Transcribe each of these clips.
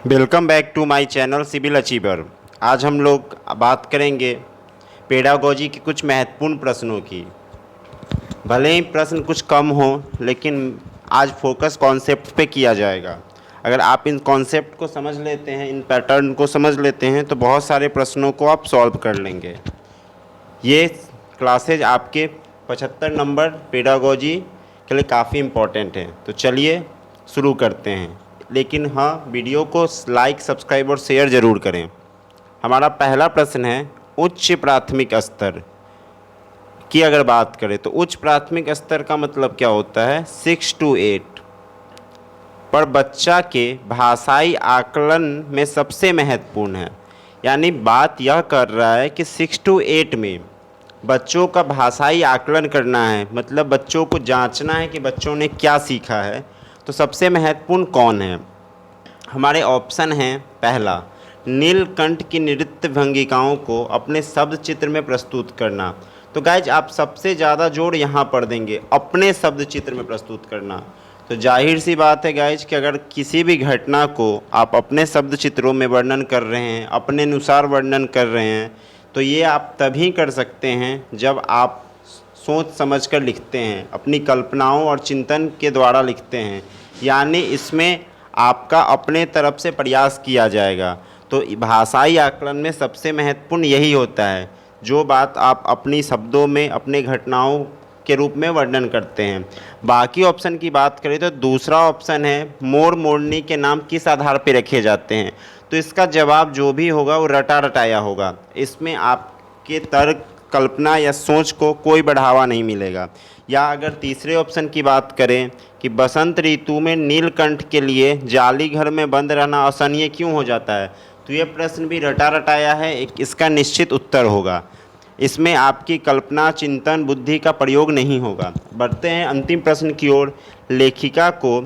Welcome back to my channel civil achiever. आज हम लोग बात करेंगे पेडागोजी के कुछ महत्वपूर्ण प्रश्नों की। भले ही प्रश्न कुछ कम हो, लेकिन आज फोकस कॉन्सेप्ट पे किया जाएगा। अगर आप इन कॉन्सेप्ट को समझ लेते हैं, इन पैटर्न को समझ लेते हैं, तो बहुत सारे प्रश्नों को आप सॉल्व कर लेंगे। ये क्लासेज आपके 75 नंबर पेडागोजी के लिए काफ़ी इम्पोर्टेंट है। तो चलिए शुरू करते हैं, लेकिन हाँ, वीडियो को लाइक, सब्सक्राइब और शेयर ज़रूर करें। हमारा पहला प्रश्न है, उच्च प्राथमिक स्तर की अगर बात करें तो उच्च प्राथमिक स्तर का मतलब क्या होता है? 6 to 8 पर बच्चा के भाषाई आकलन में सबसे महत्वपूर्ण है। यानी बात यह कर रहा है कि 6 to 8 में बच्चों का भाषाई आकलन करना है, मतलब बच्चों को जांचना है कि बच्चों ने क्या सीखा है। तो सबसे महत्वपूर्ण कौन है? हमारे ऑप्शन हैं, पहला, नीलकंठ की नृत्य भंगिकाओं को अपने शब्द चित्र में प्रस्तुत करना। तो गाइज आप सबसे ज़्यादा जोर यहाँ पर देंगे, अपने शब्द चित्र में प्रस्तुत करना। तो जाहिर सी बात है गाइज कि अगर किसी भी घटना को आप अपने शब्द चित्रों में वर्णन कर रहे हैं, अपने अनुसार वर्णन कर रहे हैं, तो ये आप तभी कर सकते हैं जब आप सोच समझ कर लिखते हैं, अपनी कल्पनाओं और चिंतन के द्वारा लिखते हैं। यानी इसमें आपका अपने तरफ से प्रयास किया जाएगा। तो भाषाई आकलन में सबसे महत्वपूर्ण यही होता है, जो बात आप अपनी शब्दों में, अपने घटनाओं के रूप में वर्णन करते हैं। बाकी ऑप्शन की बात करें तो दूसरा ऑप्शन है, मोर मोरनी के नाम किस आधार पर रखे जाते हैं। तो इसका जवाब जो भी होगा वो रटा रटाया होगा। इसमें आपके तर्क, कल्पना या सोच को कोई बढ़ावा नहीं मिलेगा। या अगर तीसरे ऑप्शन की बात करें कि बसंत ऋतु में नीलकंठ के लिए जाली घर में बंद रहना असहनीय क्यों हो जाता है, तो ये प्रश्न भी रटा रटाया है, एक इसका निश्चित उत्तर होगा। इसमें आपकी कल्पना, चिंतन, बुद्धि का प्रयोग नहीं होगा। बढ़ते हैं अंतिम प्रश्न की ओर। लेखिका को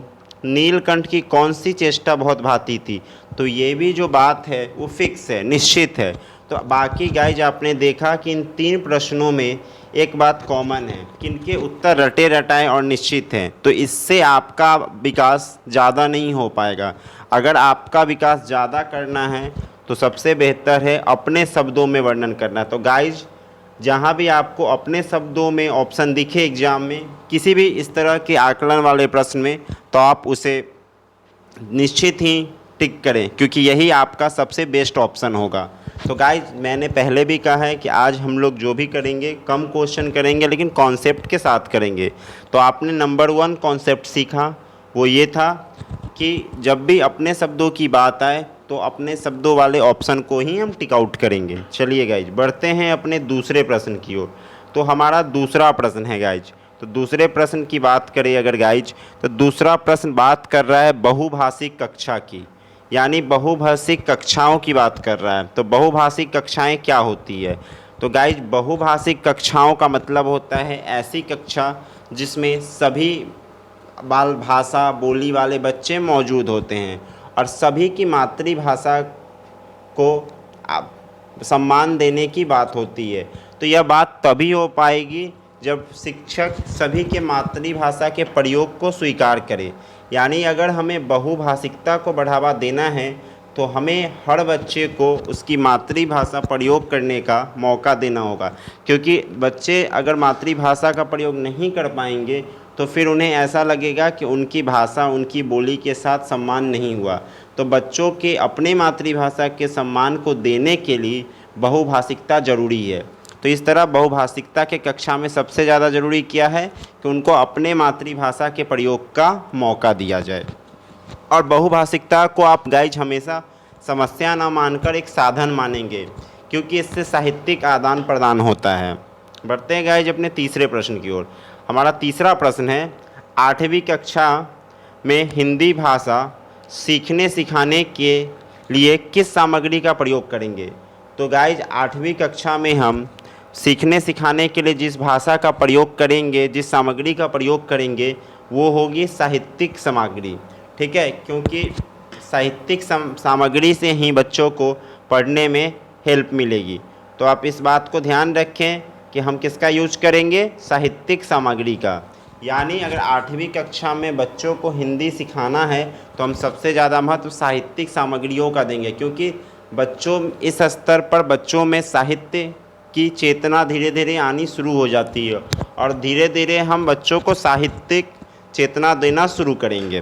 नीलकंठ की कौन सी चेष्टा बहुत भाती थी? तो ये भी जो बात है वो फिक्स है, निश्चित है। तो बाकी गाइज आपने देखा कि इन तीन प्रश्नों में एक बात कॉमन है कि इनके उत्तर रटे रटाए और निश्चित हैं। तो इससे आपका विकास ज़्यादा नहीं हो पाएगा। अगर आपका विकास ज़्यादा करना है तो सबसे बेहतर है अपने शब्दों में वर्णन करना। तो गाइज जहाँ भी आपको अपने शब्दों में ऑप्शन दिखे एग्ज़ाम में, किसी भी इस तरह के आकलन वाले प्रश्न में, तो आप उसे निश्चित ही टिक करें, क्योंकि यही आपका सबसे बेस्ट ऑप्शन होगा। तो गाइज मैंने पहले भी कहा है कि आज हम लोग जो भी करेंगे कम क्वेश्चन करेंगे, लेकिन कॉन्सेप्ट के साथ करेंगे। तो आपने नंबर 1 कॉन्सेप्ट सीखा, वो ये था कि जब भी अपने शब्दों की बात आए तो अपने शब्दों वाले ऑप्शन को ही हम टिक आउट करेंगे। चलिए गाइज बढ़ते हैं अपने दूसरे प्रश्न की ओर। तो हमारा दूसरा प्रश्न है गाइज, तो दूसरे प्रश्न की बात करें अगर गाइज, तो दूसरा प्रश्न बात कर रहा है बहुभाषिक कक्षा की, यानी बहुभाषिक कक्षाओं की बात कर रहा है। तो बहुभाषिक कक्षाएं क्या होती है? तो गाइज बहुभाषिक कक्षाओं का मतलब होता है ऐसी कक्षा जिसमें सभी बाल भाषा बोली वाले बच्चे मौजूद होते हैं और सभी की मातृभाषा को सम्मान देने की बात होती है। तो यह बात तभी हो पाएगी जब शिक्षक सभी के मातृभाषा के प्रयोग को स्वीकार करे। यानी अगर हमें बहुभाषिकता को बढ़ावा देना है तो हमें हर बच्चे को उसकी मातृभाषा प्रयोग करने का मौका देना होगा, क्योंकि बच्चे अगर मातृभाषा का प्रयोग नहीं कर पाएंगे तो फिर उन्हें ऐसा लगेगा कि उनकी भाषा, उनकी बोली के साथ सम्मान नहीं हुआ। तो बच्चों के अपने मातृभाषा के सम्मान को देने के लिए बहुभाषिकता ज़रूरी है। तो इस तरह बहुभाषिकता के कक्षा में सबसे ज़्यादा ज़रूरी क्या है कि उनको अपने मातृभाषा के प्रयोग का मौका दिया जाए। और बहुभाषिकता को आप गाइज हमेशा समस्या न मानकर एक साधन मानेंगे, क्योंकि इससे साहित्यिक आदान प्रदान होता है। बढ़ते हैं गाइज अपने तीसरे प्रश्न की ओर। हमारा तीसरा प्रश्न है, 8वीं कक्षा में हिंदी भाषा सीखने सिखाने के लिए किस सामग्री का प्रयोग करेंगे? तो गाइज 8वीं कक्षा में हम सीखने सिखाने के लिए जिस भाषा का प्रयोग करेंगे, जिस सामग्री का प्रयोग करेंगे, वो होगी साहित्यिक सामग्री। ठीक है, क्योंकि साहित्यिक सामग्री से ही बच्चों को पढ़ने में हेल्प मिलेगी। तो आप इस बात को ध्यान रखें कि हम किसका यूज करेंगे? साहित्यिक सामग्री का। यानी अगर 8वीं कक्षा में बच्चों को हिंदी सिखाना है तो हम सबसे ज़्यादा महत्व साहित्यिक सामग्रियों का देंगे, क्योंकि बच्चों इस स्तर पर बच्चों में साहित्य की चेतना धीरे धीरे आनी शुरू हो जाती है और धीरे धीरे हम बच्चों को साहित्यिक चेतना देना शुरू करेंगे।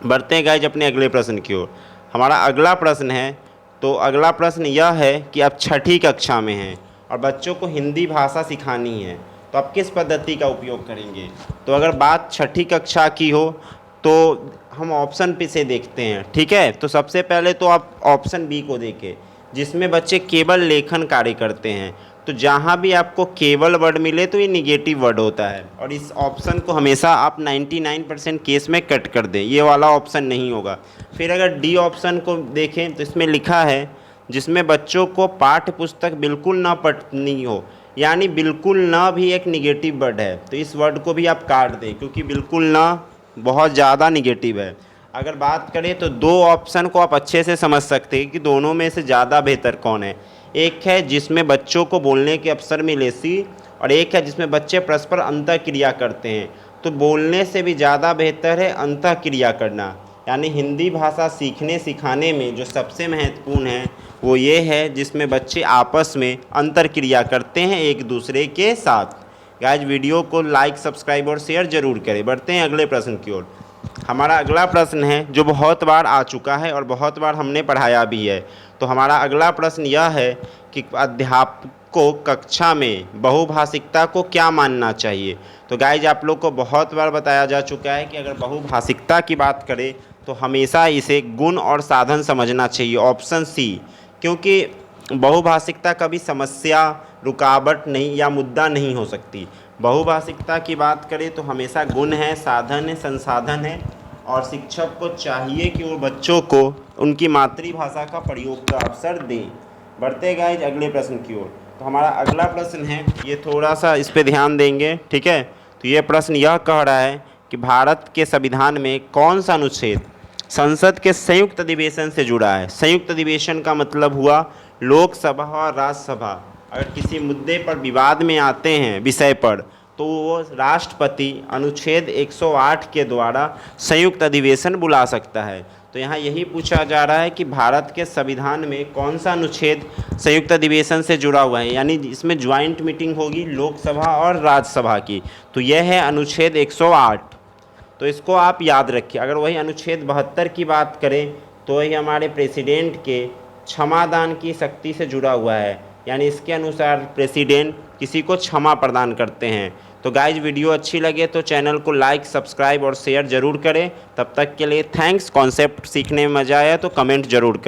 बढ़ते हैं गाइज अपने अगले प्रश्न की ओर। हमारा अगला प्रश्न है, तो अगला प्रश्न यह है कि आप 6ठी कक्षा में हैं और बच्चों को हिंदी भाषा सिखानी है, तो आप किस पद्धति का उपयोग करेंगे। तो अगर बात 6ठी कक्षा की हो तो हम ऑप्शन पे से देखते हैं, ठीक है। तो सबसे पहले तो आप ऑप्शन बी को देखें, जिसमें बच्चे केवल लेखन कार्य करते हैं। तो जहाँ भी आपको केवल वर्ड मिले तो ये निगेटिव वर्ड होता है, और इस ऑप्शन को हमेशा आप 99% केस में कट कर दें, ये वाला ऑप्शन नहीं होगा। फिर अगर डी ऑप्शन को देखें तो इसमें लिखा है जिसमें बच्चों को पाठ्य पुस्तक बिल्कुल ना पढ़नी हो, यानी बिल्कुल ना भी एक निगेटिव वर्ड है, तो इस वर्ड को भी आप काट दें, क्योंकि बिल्कुल ना बहुत ज़्यादा निगेटिव है। अगर बात करें तो दो ऑप्शन को आप अच्छे से समझ सकते हैं कि दोनों में से ज़्यादा बेहतर कौन है। एक है जिसमें बच्चों को बोलने के अवसर मिले सी, और एक है जिसमें बच्चे परस्पर अंतःक्रिया करते हैं। तो बोलने से भी ज़्यादा बेहतर है अंतःक्रिया करना, यानी हिंदी भाषा सीखने सिखाने में जो सबसे महत्वपूर्ण है वो ये है जिसमें बच्चे आपस में अंतर्क्रिया करते हैं एक दूसरे के साथ। गाइज वीडियो को लाइक, सब्सक्राइब और शेयर ज़रूर करें। बढ़ते हैं अगले प्रश्न की ओर। हमारा अगला प्रश्न है जो बहुत बार आ चुका है और बहुत बार हमने पढ़ाया भी है। तो हमारा अगला प्रश्न यह है कि अध्यापक को कक्षा में बहुभाषिकता को क्या मानना चाहिए। तो गाइज आप लोग को बहुत बार बताया जा चुका है कि अगर बहुभाषिकता की बात करें तो हमेशा इसे गुण और साधन समझना चाहिए, ऑप्शन सी। क्योंकि बहुभाषिकता कभी समस्या, रुकावट नहीं या मुद्दा नहीं हो सकती। बहुभाषिकता की बात करें तो हमेशा गुण है, साधन है, संसाधन है, और शिक्षक को चाहिए कि वो बच्चों को उनकी मातृभाषा का प्रयोग का अवसर दें। बढ़ते गाइज अगले प्रश्न की ओर। तो हमारा अगला प्रश्न है, ये थोड़ा सा इस पे ध्यान देंगे, ठीक है। तो ये प्रश्न यह कह रहा है कि भारत के संविधान में कौन सा अनुच्छेद संसद के संयुक्त अधिवेशन से जुड़ा है। संयुक्त अधिवेशन का मतलब हुआ लोकसभा और राज्यसभा अगर किसी मुद्दे पर विवाद में आते हैं विषय पर, तो वो राष्ट्रपति अनुच्छेद 108 के द्वारा संयुक्त अधिवेशन बुला सकता है। तो यहाँ यही पूछा जा रहा है कि भारत के संविधान में कौन सा अनुच्छेद संयुक्त अधिवेशन से जुड़ा हुआ है, यानी इसमें ज्वाइंट मीटिंग होगी लोकसभा और राज्यसभा की। तो यह है अनुच्छेद 108। तो इसको आप याद रखिए। अगर वही अनुच्छेद 72 की बात करें तो वही हमारे प्रेसिडेंट के क्षमादान की शक्ति से जुड़ा हुआ है, यानी इसके अनुसार प्रेसिडेंट किसी को क्षमा प्रदान करते हैं। तो गाइज वीडियो अच्छी लगे तो चैनल को लाइक, सब्सक्राइब और शेयर ज़रूर करें। तब तक के लिए थैंक्स। कॉन्सेप्ट सीखने में मज़ा आया तो कमेंट ज़रूर करें।